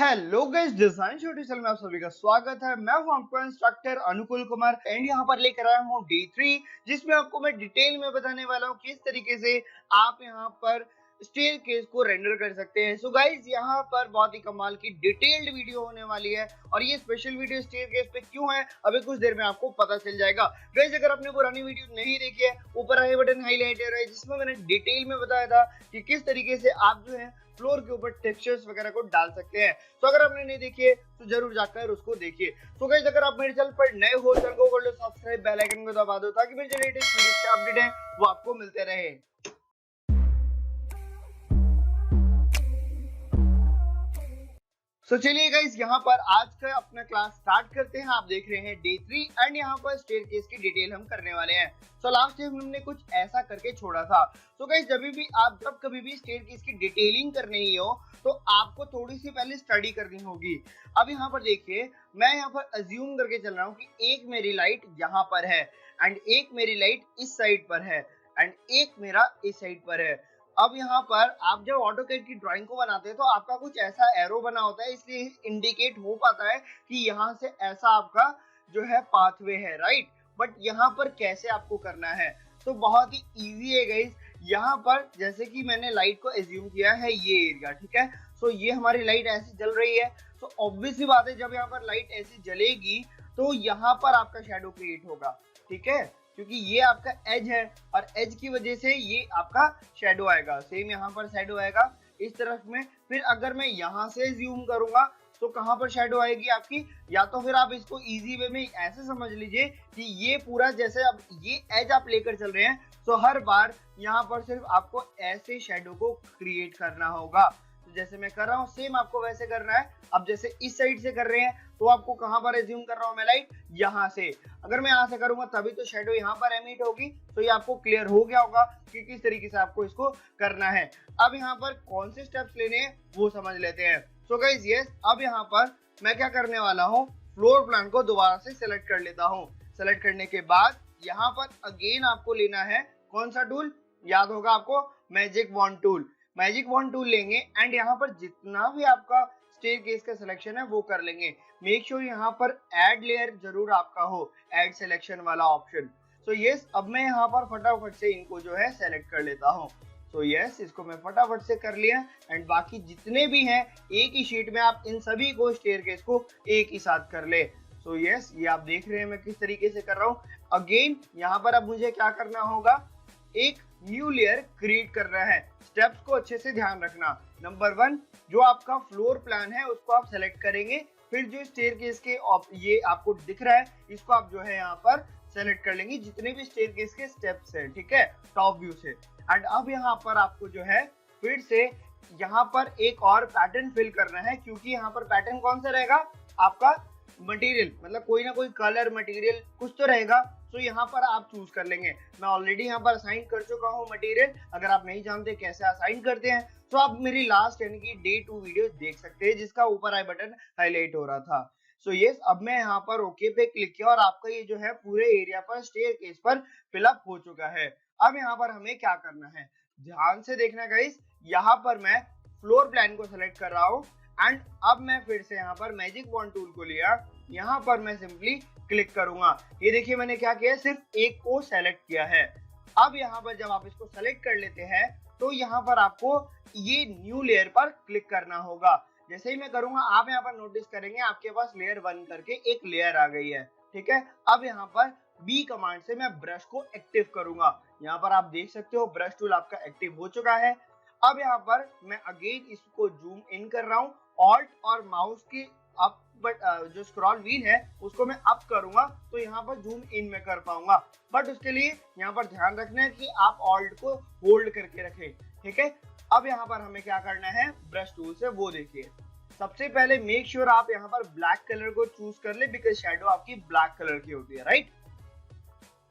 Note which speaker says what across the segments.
Speaker 1: Hello guys, design tutorial में आप सभी का स्वागत है। मैं हूं आपका इंस्ट्रक्टर अनुकूल कुमार एंड यहां पर लेकर आया हूं डे 3, जिसमें आपको मैं डिटेल में बताने वाला हूं किस तरीके से आप यहां पर स्टेयरकेस को रेंडर कर सकते हैं। सो गाइस, यहां पर बहुत ही कमाल की डिटेल्ड वीडियो होने वाली है और ये स्पेशल वीडियो स्टेयरकेस पे क्यों है अभी कुछ देर में आपको पता चल जाएगा। गाइस, अगर आपने पुरानी वीडियो नहीं देखी है, ऊपर आई बटन हाईलाइट है जिसमें मैंने डिटेल में बताया था कि किस तरीके से आप जो है फ्लोर के ऊपर टेक्सचर्स वगैरह को डाल सकते हैं। तो अगर आपने नहीं देखी है तो जरूर जाकर उसको देखिए। तो गाइस, अगर आप मेरे चैनल पर नए हो चैनल को कर लो सब्सक्राइब, बेल आइकन को दबा दो ताकि मेरे जो लेटेस्ट वीडियो के अपडेट हैं वो आपको मिलते रहे। तो चलिए गाइस, यहाँ पर आज का अपना क्लास स्टार्ट करते हैं। आप देख रहे हैं डे 3 एंड यहाँ पर स्टेयरकेस की डिटेल हम करने वाले हैं। सो लास्ट टाइम हमने कुछ ऐसा करके छोड़ा था। तो गाइस, जब कभी भी स्टेयरकेस की डिटेलिंग करनी ही हो तो आपको थोड़ी सी पहले स्टडी करनी होगी। अब यहाँ पर देखिए, मैं यहाँ पर अज्यूम करके चल रहा हूँ कि एक मेरी लाइट यहाँ पर है एंड एक मेरी लाइट इस साइड पर है एंड एक मेरा इस साइड पर है। अब यहाँ पर आप जब ऑटोकैड की ड्राइंग को बनाते हैं तो आपका कुछ ऐसा एरो बना होता है, इसलिए इंडिकेट हो पाता है कि यहाँ से ऐसा आपका जो है पाथवे है, राइट। बट यहाँ पर कैसे आपको करना है, तो बहुत ही इजी है गाइस। यहाँ पर जैसे कि मैंने लाइट को एज्यूम किया है ये एरिया, ठीक है। सो ये हमारी लाइट ऐसी जल रही है। तो ऑब्वियस सी बात है, जब यहाँ पर लाइट ऐसी जलेगी तो यहाँ पर आपका शेडो क्रिएट होगा, ठीक है, क्योंकि ये आपका एज है और एज की वजह से ये आपका शेडो आएगा। सेम यहाँ पर शेडो आएगा इस तरफ में। फिर अगर मैं यहाँ से जूम करूंगा तो कहाँ पर शेडो आएगी आपकी, या तो फिर आप इसको इजी वे में ऐसे समझ लीजिए कि ये पूरा जैसे अब ये एज आप लेकर चल रहे हैं तो हर बार यहाँ पर सिर्फ आपको ऐसे शेडो को क्रिएट करना होगा। तो जैसे मैं कर रहा हूँ सेम आपको वैसे करना है। अब जैसे इस साइड से कर रहे हैं तो आपको कहां पर एज्यूम कर रहा हूं मैं लाइट, यहां से। अगर मैं यहां से करूंगा तभी तो शेडो यहां पर एमिट होगी। तो ये आपको क्लियर हो गया होगा कि किस तरीके से आपको इसको करना है। अब यहां पर कौन से स्टेप्स लेने हैं वो समझ लेते हैं। सो गाइस यस, अब यहां पर मैं क्या करने वाला हूं, फ्लोर प्लान को दोबारा से सेलेक्ट कर लेता हूं। सेलेक्ट करने के बाद यहां पर अगेन आपको लेना है कौन सा टूल, याद होगा आपको, magic wand tool. Magic wand tool लेंगे एंड यहाँ पर जितना भी आपका स्टेयरकेस का सिलेक्शन है वो कर लेंगे। मेक श्योर यहाँ पर ऐड लेयर जरूर आपका हो, ऐड सिलेक्शन वाला ऑप्शन। सो यस, अब मैं यहाँ पर फटाफट से इनको जो है सेलेक्ट कर लेता हूँ। सो यस, इसको मैं फटाफट से कर लिया एंड बाकी जितने भी हैं एक ही शीट में आप इन सभी को स्टेयरकेस को एक ही साथ कर ले। सो यस, ये आप देख रहे हैं मैं किस तरीके से कर रहा हूँ। अगेन यहाँ पर अब मुझे क्या करना होगा, एक न्यू लेयर क्रिएट करना है। स्टेप्स को अच्छे से ध्यान रखना। नंबर 1, जो आपका फ्लोर प्लान है उसको आप सेलेक्ट करेंगे। फिर जो स्टेयरकेस के ये आपको दिख रहा है इसको आप जो है यहाँ पर सेलेक्ट कर लेंगे, जितने भी स्टेयरकेस के स्टेप्स हैं, ठीक है, टॉप व्यू से। एंड अब यहाँ पर आपको जो है फिर से यहाँ पर एक और पैटर्न फिल करना है, क्योंकि यहाँ पर पैटर्न कौन सा रहेगा आपका, मटेरियल, मतलब कोई ना कोई कलर मटेरियल कुछ तो रहेगा। तो यहाँ पर आप चूज कर लेंगे। मैं ऑलरेडी यहाँ पर असाइन कर चुका हूँ मटेरियल। अगर आप नहीं जानते कैसे असाइन करते हैं तो आप मेरी लास्ट यानी कि डे 2 वीडियो देख सकते हैं, जिसका ऊपर आई बटन हाईलाइट हो रहा था। सो यस, अब मैं यहाँ पर ओके पे क्लिक किया और आपका ये जो है पूरे एरिया पर स्टेयरकेस पर फिलअप हो चुका है। अब यहाँ पर हमें क्या करना है, ध्यान से देखना गाइस। यहाँ पर मैं फ्लोर प्लान को सिलेक्ट कर रहा हूँ एंड अब मैं फिर से यहाँ पर मैजिक वॉन्ड टूल को लिया। यहाँ पर मैं सिंपली क्लिक करूंगा। ये देखिए मैंने क्या किया, सिर्फ एक को सेलेक्ट किया है। अब यहाँ पर जब आप इसको सेलेक्ट कर लेते हैं तो यहाँ पर आपको ये न्यू लेयर पर क्लिक करना होगा। जैसे ही मैं करूंगा आप यहाँ पर नोटिस करेंगे आपके पास लेयर 1 करके एक लेयर आ गई है, ठीक है। अब यहाँ पर बी कमांड से मैं ब्रश को एक्टिव करूंगा। यहाँ पर आप देख सकते हो ब्रश टूल आपका एक्टिव हो चुका है। अब यहाँ पर मैं अगेन इसको जूम इन कर रहा हूँ, ऑल्ट और माउस की अप जो स्क्रॉल व्हील है उसको मैं अप करूंगा तो यहाँ पर जूम इन में कर पाऊंगा। बट उसके लिए यहाँ पर ध्यान रखना है कि आप ऑल्ट को होल्ड करके रखें, ठीक है। अब यहाँ पर हमें क्या करना है ब्रश टूल से, वो देखिए। सबसे पहले मेक श्योर आप यहाँ पर ब्लैक कलर को चूज कर ले, बिकॉज शेडो आपकी ब्लैक कलर की होती है, राइट।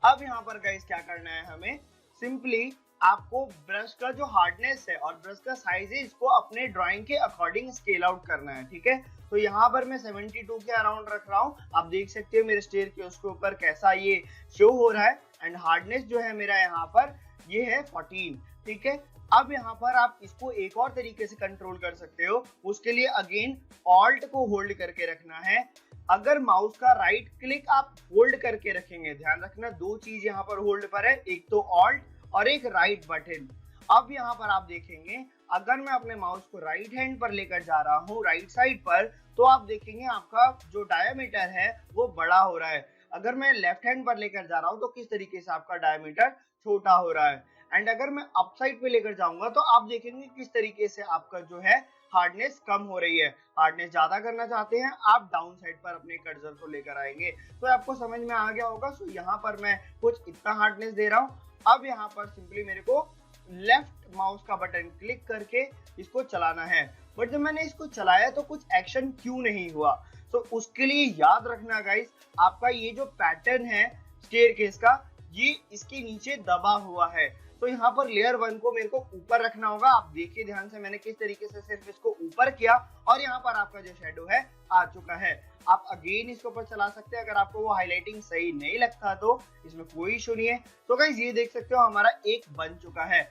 Speaker 1: अब यहाँ पर गाइस क्या करना है, हमें सिंपली आपको ब्रश का जो हार्डनेस है और ब्रश का साइज है इसको अपने ड्राइंग के अकॉर्डिंग स्केल आउट करना है, ठीक है। तो यहाँ पर मैं 72 के अराउंड रख रहा हूँ। आप देख सकते हो मेरे स्टेयर के उसके ऊपर कैसा ये शो हो रहा है। एंड हार्डनेस जो है मेरा यहाँ पर ये है 14, ठीक है। अब यहाँ पर आप इसको एक और तरीके से कंट्रोल कर सकते हो। उसके लिए अगेन ऑल्ट को होल्ड करके रखना है। अगर माउस का राइट क्लिक आप होल्ड करके रखेंगे, ध्यान रखना दो चीज यहाँ पर होल्ड पर है, एक तो ऑल्ट और एक राइट बटन। अब यहाँ पर आप देखेंगे अगर मैं अपने माउस को राइट हैंड पर लेकर जा रहा हूँ राइट साइड पर, तो आप देखेंगे आपका जो डायमीटर है वो बड़ा हो रहा है। अगर मैं लेफ्ट हैंड पर लेकर जा रहा हूँ तो किस तरीके से आपका डायमीटर छोटा हो रहा है। एंड अगर मैं अप साइड पे लेकर जाऊंगा तो आप देखेंगे किस तरीके से आपका जो है हार्डनेस कम हो रही है। हार्डनेस ज्यादा करना चाहते हैं आप डाउन साइड पर अपने कर्सर को लेकर आएंगे, तो आपको समझ में आ गया होगा। सो यहाँ पर मैं कुछ इतना हार्डनेस दे रहा हूँ। अब यहाँ पर सिंपली मेरे को लेफ्ट माउस का बटन क्लिक करके इसको चलाना है। बट जब मैंने इसको चलाया तो कुछ एक्शन क्यों नहीं हुआ, तो उसके लिए याद रखना गाइस, आपका ये जो पैटर्न है स्टेयरकेस का, ये इसके नीचे दबा हुआ है। तो यहाँ पर लेयर 1 को मेरे को ऊपर रखना होगा। आप देखिए ध्यान से मैंने किस तरीके से सिर्फ इसको ऊपर किया और यहाँ पर आपका जो शेडो है आ चुका है। आप अगेन इसके ऊपर चला सकते हैं अगर आपको वो हाईलाइटिंग सही नहीं लगता तो, इसमें कोई इशू नहीं है। तो गाइस ये देख सकते हो हमारा एक बन चुका है।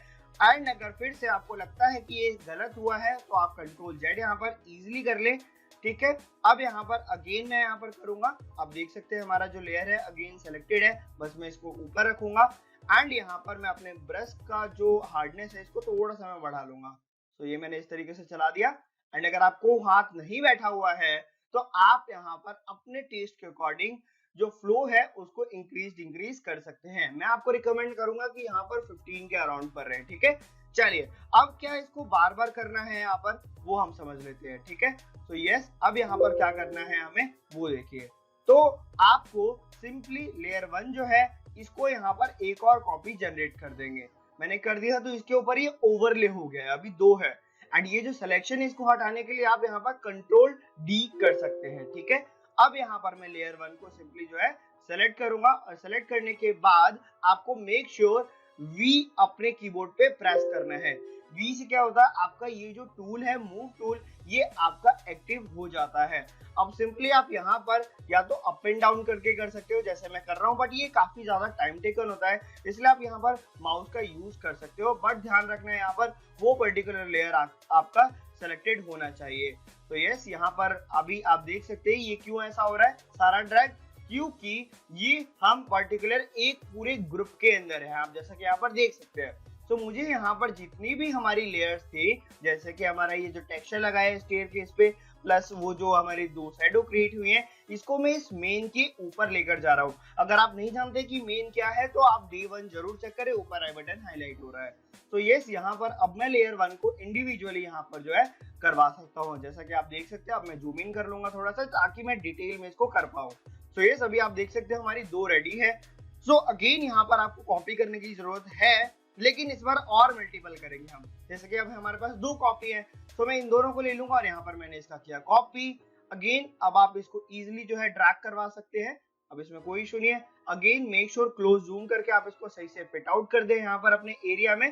Speaker 1: एंड अगर फिर से आपको लगता है कि ये गलत हुआ है तो आप कंट्रोल जेड यहाँ पर इजिली कर ले, ठीक है। अब यहाँ पर अगेन मैं यहाँ पर करूंगा, आप देख सकते हैं हमारा जो लेयर है अगेन सेलेक्टेड है, बस मैं इसको ऊपर रखूंगा। एंड यहाँ पर मैं अपने ब्रश का जो हार्डनेस है इसको थोड़ा सा मैं बढ़ा लूंगा। तो ये मैंने इस तरीके से चला दिया। एंड अगर आपको हाथ नहीं बैठा हुआ है तो आप यहाँ पर अपने टेस्ट के अकॉर्डिंग जो फ्लो है उसको इंक्रीज डिक्रीज कर सकते हैं। मैं आपको रिकमेंड करूंगा कि यहाँ पर 15 के अराउंड पर रहे, ठीक है। चलिए अब क्या इसको बार बार करना है यहाँ पर वो हम समझ लेते हैं, ठीक है। तो यस, अब यहाँ पर क्या करना है हमें वो देखिए। तो आपको सिंपली लेयर 1 जो है इसको यहाँ पर एक और कॉपी जनरेट कर देंगे। मैंने कर दिया तो इसके ऊपर ये ओवरले हो गया, अभी 2 है। एंड ये जो सिलेक्शन है इसको हटाने के लिए आप यहाँ पर कंट्रोल डी कर सकते हैं, ठीक है। अब यहाँ पर मैं लेयर 1 को सिंपली जो है सेलेक्ट करूंगा और सेलेक्ट करने के बाद आपको मेक श्योर वी अपने कीबोर्ड पे प्रेस करना है। वी से क्या होता है, आपका ये जो टूल है मूव टूल, ये आपका एक्टिव हो जाता है। अब सिंपली आप यहाँ पर या तो अप एंड डाउन करके कर सकते हो जैसे मैं कर रहा हूँ, बट ये काफी ज्यादा टाइम टेकन होता है, इसलिए आप यहाँ पर माउस का यूज कर सकते हो। बट ध्यान रखना है यहाँ पर वो पर्टिकुलर लेयर आपका सेलेक्टेड होना चाहिए। तो यस, यहाँ पर अभी आप देख सकते हैं ये क्यों ऐसा हो रहा है सारा ड्रैग, क्योंकि ये हम पर्टिकुलर एक पूरे ग्रुप के अंदर है, आप जैसा कि यहाँ पर देख सकते हैं। तो मुझे यहाँ पर जितनी भी हमारी लेयर्स थी, जैसे कि हमारा ये जो टेक्सचर लगा है स्टेयरकेस पे, प्लस वो जो हमारी 2 शैडो क्रिएट हुई हैं, इसको मैं इस मेन के ऊपर लेकर जा रहा हूँ। अगर आप नहीं जानते कि मेन क्या है तो आप डे 1 जरूर चेक करें, ऊपर आई बटन हाईलाइट हो रहा है। तो यस, यहाँ पर अब मैं लेयर 1 को इंडिविजुअली यहाँ पर जो है करवा सकता हूँ। जैसा कि आप देख सकते हैं, अब मैं जूम इन कर लूंगा थोड़ा सा ताकि मैं डिटेल में इसको कर पाऊँ। तो ये सभी आप देख सकते हैं हमारी 2 रेडी है। सो अगेन यहाँ पर आपको कॉपी करने की जरूरत है, लेकिन इस बार और मल्टीपल करेंगे हम। जैसे कि अब हमारे पास 2 कॉपी है तो मैं इन दोनों को ले लूंगा और यहाँ पर मैंने इसका किया कॉपी। अगेन अब आप इसको इजीली जो है ड्रैग करवा सकते हैं, अब इसमें कोई इशू नहीं है। Again make sure close zoom करके आप इसको सही से फिट आउट कर दें यहाँ पर अपने एरिया में।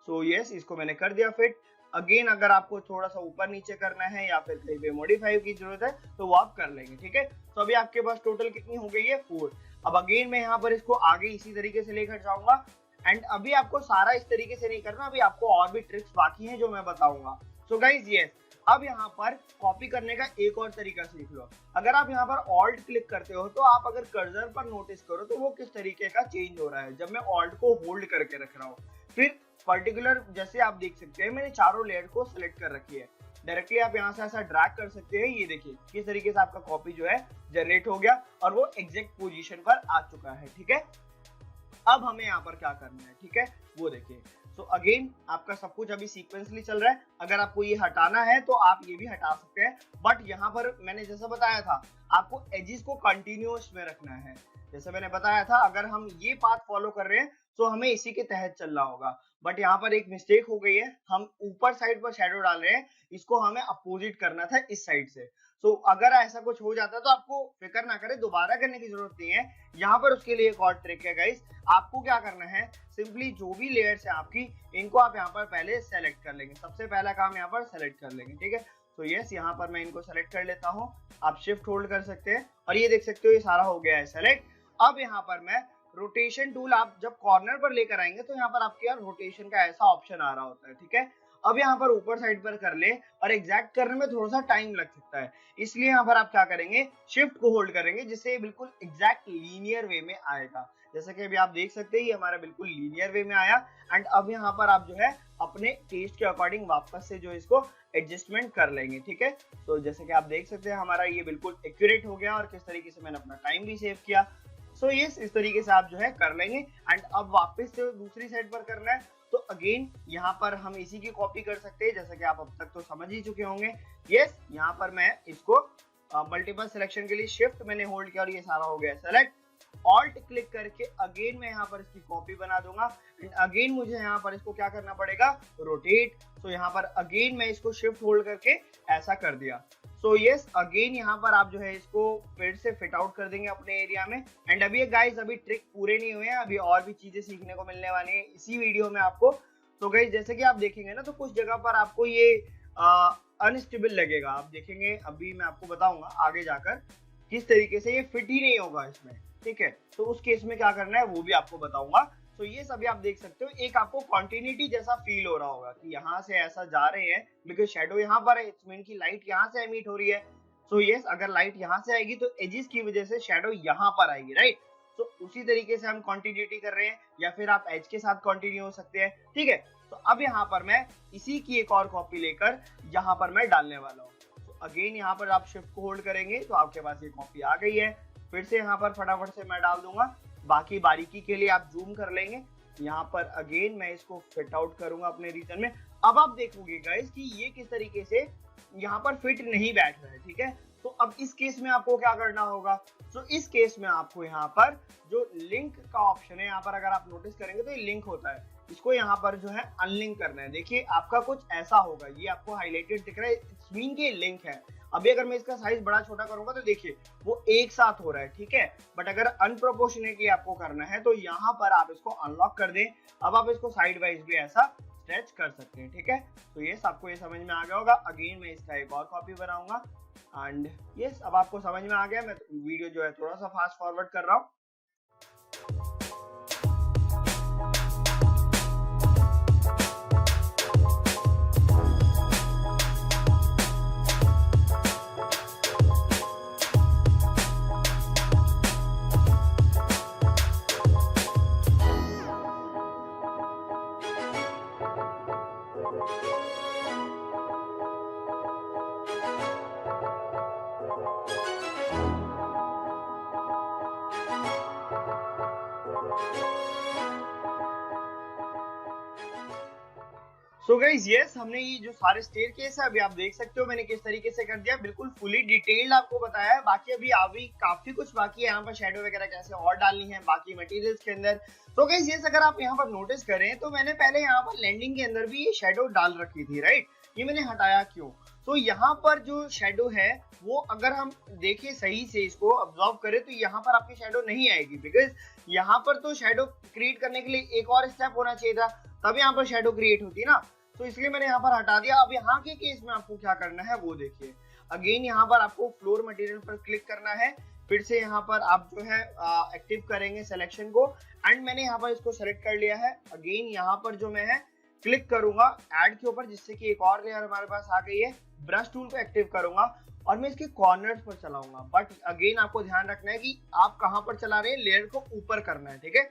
Speaker 1: सो यस, इसको मैंने कर दिया फिट। अगेन अगर आपको थोड़ा सा ऊपर नीचे करना है या फिर कहीं पे मॉडिफाई की जरूरत है तो वो आप कर लेंगे, ठीक है। तो अभी आपके पास टोटल कितनी हो गई है 4। अब अगेन मैं यहाँ पर इसको आगे इसी तरीके से लेकर जाऊंगा। एंड अभी आपको सारा इस तरीके से नहीं करना, अभी आपको और भी ट्रिक्स बाकी हैं जो मैं बताऊंगा। सो गाइज यस, अब यहाँ पर कॉपी करने का एक और तरीका सीख लो। अगर आप यहाँ पर ऑल्ट क्लिक करते हो तो आप अगर कर्सर पर नोटिस करो तो वो किस तरीके का चेंज हो रहा है जब मैं ऑल्ट को होल्ड करके रख रहा हूँ। फिर पर्टिकुलर जैसे आप देख सकते हैं मैंने चारों लेयर को सिलेक्ट कर रखी है, डायरेक्टली आप यहाँ से ऐसा ड्रैग कर सकते हैं। ये देखिए किस तरीके से आपका कॉपी जो है जनरेट हो गया और वो एग्जैक्ट पोजीशन पर आ चुका है, ठीक है। अब हमें यहाँ पर क्या करना है, ठीक है, वो देखिए। तो अगेन आपका सब कुछ अभी सीक्वेंसली चल रहा है। अगर आपको ये हटाना है तो आप ये भी हटा सकते हैं, बट यहाँ पर मैंने जैसा बताया था आपको एजेस को कंटिन्यूअस में रखना है। जैसे मैंने बताया था अगर हम ये पाथ फॉलो कर रहे हैं तो हमें इसी के तहत चलना होगा, बट यहाँ पर एक मिस्टेक हो गई है, हम ऊपर साइड पर शेडो डाल रहे हैं, इसको हमें अपोजिट करना था इस साइड से। सो अगर ऐसा कुछ हो जाता है तो आपको फिक्र ना करें, दोबारा करने की जरूरत नहीं है। यहाँ पर उसके लिए एक और ट्रिक है गाइस, आपको क्या करना है, सिंपली जो भी लेयर्स है आपकी इनको आप यहाँ पर पहले सेलेक्ट कर लेंगे। सबसे पहला काम यहाँ पर सेलेक्ट कर लेंगे, ठीक है। तो यस, यहाँ पर मैं इनको सेलेक्ट कर लेता हूँ, आप शिफ्ट होल्ड कर सकते हैं और ये देख सकते हो ये सारा हो गया है सेलेक्ट। अब यहाँ पर मैं रोटेशन टूल आप जब कॉर्नर पर लेकर आएंगे तो यहाँ पर आपके यार रोटेशन का ऐसा ऑप्शन आ रहा होता है, ठीक है। अब यहाँ पर ऊपर साइड पर कर ले और एग्जैक्ट करने में थोड़ा सा टाइम लग सकता है, इसलिए यहाँ पर आप क्या करेंगे, शिफ्ट को होल्ड करेंगे, जिससे ये बिल्कुल एग्जैक्ट लीनियर वे में आएगा। जैसा कि अभी आप देख सकते हैं ये हमारा बिल्कुल लीनियर वे में आया। एंड अब यहाँ पर आप जो है अपने टेस्ट के अकॉर्डिंग वापस से जो इसको एडजस्टमेंट कर लेंगे, ठीक है। तो जैसे कि आप देख सकते हैं हमारा ये बिल्कुल एक्यूरेट हो गया और किस तरीके से मैंने अपना टाइम भी सेव किया। सो यस, इस तरीके से आप जो है कर लेंगे। एंड अब वापस से दूसरी साइड पर करना है तो अगेन यहाँ पर हम इसी की कॉपी कर सकते हैं, जैसा कि आप अब तक तो समझ ही चुके होंगे। यस, यहाँ पर मैं इसको मल्टीपल सिलेक्शन के लिए शिफ्ट मैंने होल्ड किया और ये सारा हो गया सेलेक्ट। ऑल्ट क्लिक करके अगेन मैं यहाँ पर इसकी कॉपी बना दूंगा एंड अगेन मुझे यहाँ पर इसको क्या करना पड़ेगा, रोटेट। सो यहाँ पर अगेन मैं इसको शिफ्ट होल्ड करके ऐसा कर दिया। सो यस, अगेन यहाँ पर आप जो है इसको फिर से फिट आउट कर देंगे अपने एरिया में। एंड अभी गाइस अभी ट्रिक पूरे नहीं हुए हैं, अभी और भी चीजें सीखने को मिलने वाली है इसी वीडियो में आपको। तो गाइस जैसे कि आप देखेंगे ना, तो कुछ जगह पर आपको ये अनस्टेबल लगेगा, आप देखेंगे अभी मैं आपको बताऊंगा आगे जाकर किस तरीके से ये फिट ही नहीं होगा इसमें, ठीक है। तो उस केस में क्या करना है वो भी आपको बताऊंगा। तो ये सभी आप देख सकते हो, एक आपको कंटिन्यूटी जैसा फील हो रहा होगा कि यहाँ से ऐसा जा रहे हैं, बिकॉज शेडो यहाँ पर है, इट्स मीन की लाइट यहाँ से एमिट हो रही है। सो यस, अगर लाइट यहाँ से आएगी तो एजिस की वजह से शेडो यहाँ पर आएगी, राइट। तो उसी तरीके से हम कंटिन्यूटी कर रहे हैं, या फिर आप एज के साथ कंटिन्यू हो सकते हैं, ठीक है। तो अब यहाँ पर मैं इसी की एक और कॉपी लेकर यहाँ पर मैं डालने वाला हूँ। तो अगेन यहाँ पर आप शिफ्ट को होल्ड करेंगे तो आपके पास ये कॉपी आ गई है। फिर से यहाँ पर फटाफट से मैं डाल दूंगा, बाकी बारीकी के लिए आप जूम कर लेंगे। यहाँ पर अगेन मैं इसको फिट आउट करूंगा अपने रीजन में। अब आप देखोगे गाइस कि ये किस तरीके से यहाँ पर फिट नहीं बैठ रहा है, ठीक है। तो अब इस केस में आपको क्या करना होगा, तो इस केस में आपको यहाँ पर जो लिंक का ऑप्शन है, यहाँ पर अगर आप नोटिस करेंगे तो ये लिंक होता है, इसको यहाँ पर जो है अनलिंक करना है। देखिए आपका कुछ ऐसा होगा, ये आपको हाईलाइटेड दिख रहा है, इट्स मीन कि लिंक है। अभी अगर मैं इसका साइज बड़ा छोटा करूंगा तो देखिए वो एक साथ हो रहा है, ठीक है। बट अगर अनप्रोपोर्शनेटली आपको करना है तो यहाँ पर आप इसको अनलॉक कर दें। अब आप इसको साइड वाइज भी ऐसा स्ट्रेच कर सकते हैं, ठीक है। तो ये आपको ये समझ में आ गया होगा। अगेन मैं इसका एक और कॉपी बनाऊंगा एंड यस, अब आपको समझ में आ गया। मैं वीडियो जो है थोड़ा सा फास्ट फॉरवर्ड कर रहा हूँ। सो गाइस यस, हमने ये जो सारे स्टेयरकेस है अभी आप देख सकते हो मैंने किस तरीके से कर दिया, बिल्कुल फुली डिटेल्ड आपको बताया है। बाकी अभी काफी कुछ बाकी है, यहाँ पर शेडो वगैरह कैसे और डालनी है बाकी मटेरियल्स के अंदर। तो गाइस यस, अगर आप यहाँ पर नोटिस करें तो मैंने पहले यहाँ पर लैंडिंग के अंदर भी ये शेडो डाल रखी थी, राइट। ये मैंने हटाया क्यों, तो यहाँ पर जो शेडो है वो अगर हम देखें सही से इसको ऑब्जर्व करें तो यहाँ पर आपकी शेडो नहीं आएगी, बिकॉज यहाँ पर तो शेडो क्रिएट करने के लिए एक और स्टेप होना चाहिए था, तब यहाँ पर शेडो क्रिएट होती है ना। तो इसलिए मैंने यहाँ पर हटा दिया। अब यहाँ के केस में आपको क्या करना है वो देखिए। अगेन यहाँ पर आपको फ्लोर मटेरियल पर क्लिक करना है, फिर से यहाँ पर आप जो है एक्टिव करेंगे सिलेक्शन को एंड मैंने यहाँ पर इसको सेलेक्ट कर लिया है। अगेन यहाँ पर जो मैं है क्लिक करूंगा ऐड के ऊपर, जिससे कि एक और लेयर हमारे पास आ गई है। ब्रश टूल को एक्टिव करूंगा और मैं इसके कॉर्नर्स पर चलाऊंगा, बट अगेन आपको ध्यान रखना है कि आप कहाँ पर चला रहे हैं, लेयर को ऊपर करना है, ठीक है।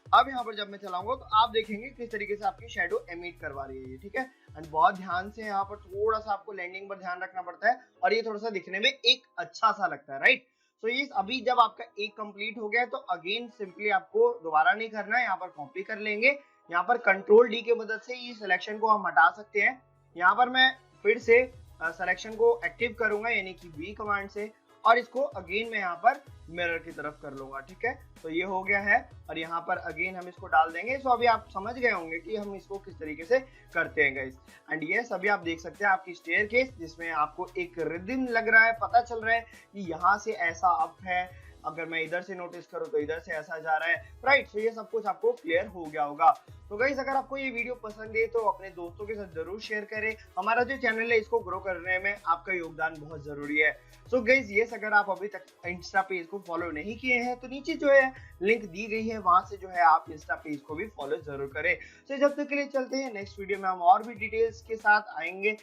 Speaker 1: अब यहाँ पर जब मैं चलाऊंगा तो आप देखेंगे किस तरीके से आपकी शेडो एमिट करवा रही है, ठीक है। एंड बहुत ध्यान से यहाँ पर थोड़ा सा आपको लैंडिंग पर ध्यान रखना पड़ता है और ये थोड़ा सा दिखने में एक अच्छा सा लगता है, राइट। सो ये अभी जब आपका एक कंप्लीट हो गया है तो अगेन सिंपली आपको दोबारा नहीं करना है, यहाँ पर कॉपी कर लेंगे। यहाँ पर कंट्रोल डी की मदद से ये सिलेक्शन को हम हटा सकते हैं। यहाँ पर मैं फिर से सिलेक्शन को एक्टिव करूंगा यानी कि वी कमांड से, और इसको अगेन मैं यहाँ पर मिरर की तरफ कर लूंगा, ठीक है। तो ये हो गया है और यहाँ पर अगेन हम इसको डाल देंगे। सो अभी आप समझ गए होंगे कि हम इसको किस तरीके से करते हैं गाइस। एंड यस, अभी आप देख सकते हैं आपकी स्टेयरकेस जिसमें आपको एक रिदम लग रहा है, पता चल रहा है कि यहाँ से ऐसा अप है, अगर मैं इधर से नोटिस करूँ तो इधर से ऐसा जा रहा है, राइट। सो ये सब कुछ आपको क्लियर हो गया होगा। तो गाइस अगर आपको ये वीडियो पसंद है तो अपने दोस्तों के साथ जरूर शेयर करें। हमारा जो चैनल है इसको ग्रो करने में आपका योगदान बहुत जरूरी है। सो गाइस यस, अगर आप अभी तक इंस्टा पेज को फॉलो नहीं किए हैं तो नीचे जो है लिंक दी गई है, वहां से जो है आप इंस्टा पेज को भी फॉलो जरूर करें। सो जब तक के लिए चलते हैं, नेक्स्ट वीडियो में हम और भी डिटेल्स के साथ आएंगे।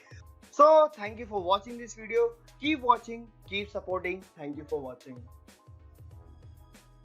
Speaker 1: So thank you for watching this video, keep watching, keep supporting, thank you for watching.